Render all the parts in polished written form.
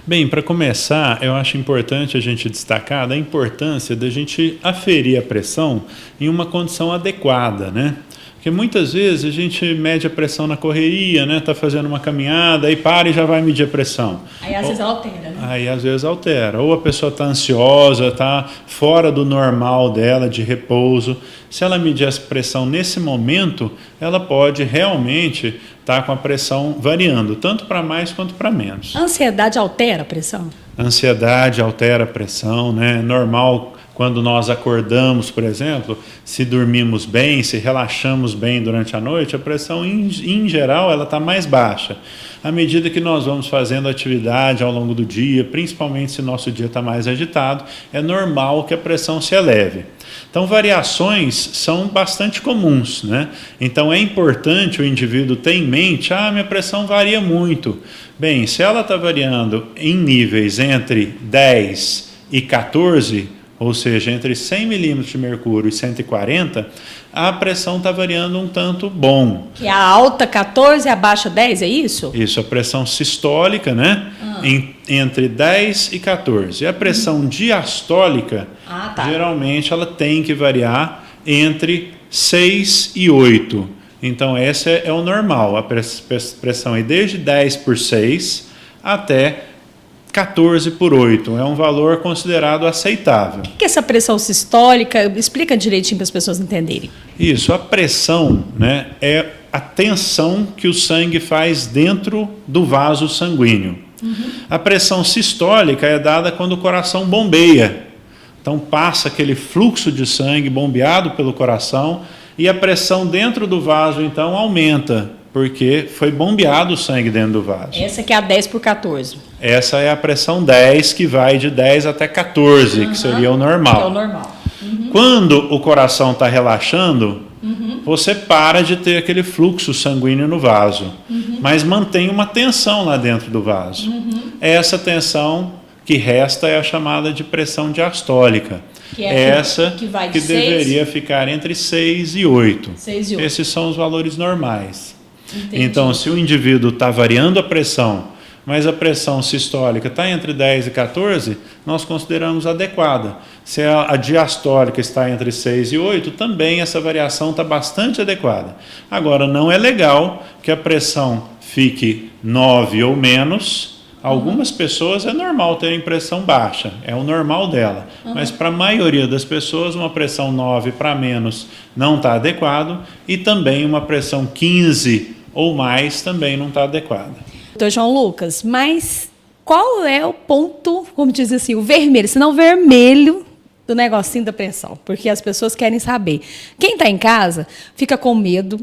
Bem, para começar, eu acho importante a gente destacar a importância da gente aferir a pressão em uma condição adequada, né? Porque muitas vezes a gente mede a pressão na correria, né? Está fazendo uma caminhada, aí para e já vai medir a pressão. Aí às vezes altera, né? Aí às vezes altera. Ou a pessoa está ansiosa, está fora do normal dela, de repouso. Se ela medir essa pressão nesse momento, ela pode realmente estar com a pressão variando, tanto para mais quanto para menos. A ansiedade altera a pressão? A ansiedade altera a pressão, né? Normal. Quando nós acordamos, por exemplo, se dormimos bem, se relaxamos bem durante a noite, a pressão, em geral, ela está mais baixa. À medida que nós vamos fazendo atividade ao longo do dia, principalmente se nosso dia está mais agitado, é normal que a pressão se eleve. Então, variações são bastante comuns, né? Então, é importante o indivíduo ter em mente, minha pressão varia muito. Bem, se ela está variando em níveis entre 10 e 14, ou seja, entre 100 milímetros de mercúrio e 140, a pressão está variando um tanto bom. Que a alta 14 e a baixa 10, é isso? Isso, a pressão sistólica, né? Entre 10 e 14. E a pressão diastólica, geralmente, ela tem que variar entre 6 e 8. Então, esse é o normal. A pressão é desde 10 por 6 até 14 por 8, é um valor considerado aceitável. O que é essa pressão sistólica? Explica direitinho para as pessoas entenderem. Isso, a pressão, né, é a tensão que o sangue faz dentro do vaso sanguíneo. A pressão sistólica é dada quando o coração bombeia. Então passa aquele fluxo de sangue bombeado pelo coração e a pressão dentro do vaso então aumenta, porque foi bombeado o sangue dentro do vaso. Essa que é a 10 por 14. Essa é a pressão 10, que vai de 10 até 14, que seria o normal. Que é o normal. Quando o coração está relaxando, você para de ter aquele fluxo sanguíneo no vaso, mas mantém uma tensão lá dentro do vaso. Essa tensão que resta é a chamada de pressão diastólica. Que é essa que deveria ficar entre 6 e 8. 6 e 8. Esses são os valores normais. Entendi. Então, se o indivíduo está variando a pressão, mas a pressão sistólica está entre 10 e 14, nós consideramos adequada. Se a diastólica está entre 6 e 8, também essa variação está bastante adequada. Agora, não é legal que a pressão fique 9 ou menos. Algumas pessoas é normal terem pressão baixa, é o normal dela. Mas para a maioria das pessoas, uma pressão 9 para menos não está adequado e também uma pressão 15 ou mais também não está adequada. Doutor João Lucas, mas qual é o ponto, como diz assim, o vermelho, se não o vermelho do negocinho da pressão? Porque as pessoas querem saber. Quem está em casa fica com medo.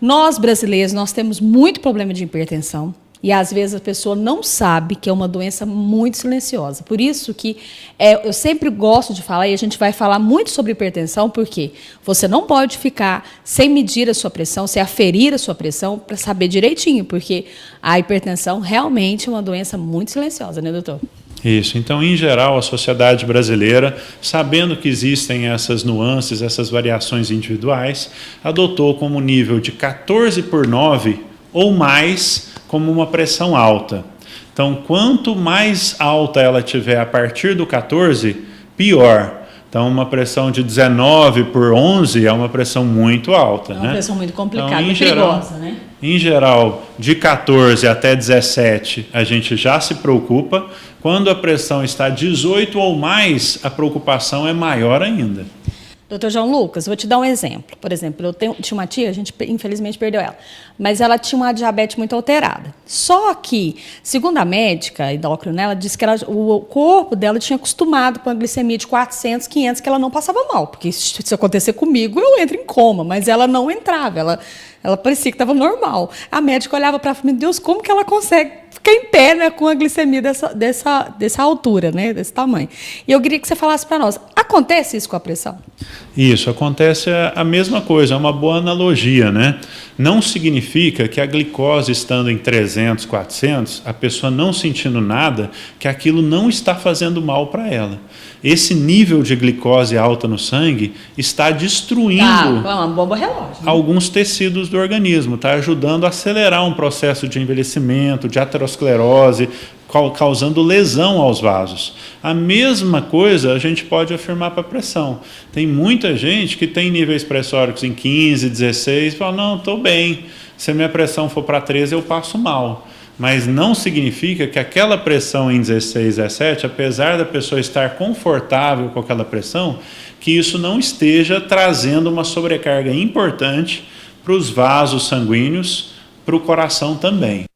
Nós, brasileiros, nós temos muito problema de hipertensão. E, às vezes, a pessoa não sabe que é uma doença muito silenciosa. Por isso que eu sempre gosto de falar, e a gente vai falar muito sobre hipertensão, porque você não pode ficar sem medir a sua pressão, sem aferir a sua pressão, para saber direitinho, porque a hipertensão realmente é uma doença muito silenciosa, né, doutor? Isso. Então, em geral, a sociedade brasileira, sabendo que existem essas nuances, essas variações individuais, adotou como nível de 14 por 9 ou mais como uma pressão alta. Então, quanto mais alta ela tiver a partir do 14, pior. Então, uma pressão de 19 por 11 é uma pressão muito alta. É uma pressão muito complicada, então, perigosa, né? Em geral, de 14 até 17, a gente já se preocupa. Quando a pressão está 18 ou mais, a preocupação é maior ainda. Doutor João Lucas, vou te dar um exemplo. Por exemplo, eu tinha uma tia, a gente infelizmente perdeu ela, mas ela tinha uma diabetes muito alterada. Só que, segundo a médica, a endócrina, ela disse que o corpo dela tinha acostumado com a glicemia de 400, 500, que ela não passava mal, porque se acontecer comigo, eu entro em coma, mas ela não entrava, ela parecia que estava normal. A médica olhava para ela e falava, meu Deus, como que ela consegue ficar em pé, né, com a glicemia dessa altura, né, desse tamanho? E eu queria que você falasse para nós, acontece isso com a pressão? Isso, acontece a mesma coisa, é uma boa analogia, né? Não significa que a glicose estando em 300, 400, a pessoa não sentindo nada, que aquilo não está fazendo mal para ela. Esse nível de glicose alta no sangue está destruindo uma bomba relógio, né? Alguns tecidos do organismo, está ajudando a acelerar um processo de envelhecimento, de aterosclerose, causando lesão aos vasos. A mesma coisa a gente pode afirmar para a pressão. Tem muita gente que tem níveis pressóricos em 15, 16, e fala, não, estou bem, se a minha pressão for para 13 eu passo mal. Mas não significa que aquela pressão em 16, 17, apesar da pessoa estar confortável com aquela pressão, que isso não esteja trazendo uma sobrecarga importante para os vasos sanguíneos, para o coração também.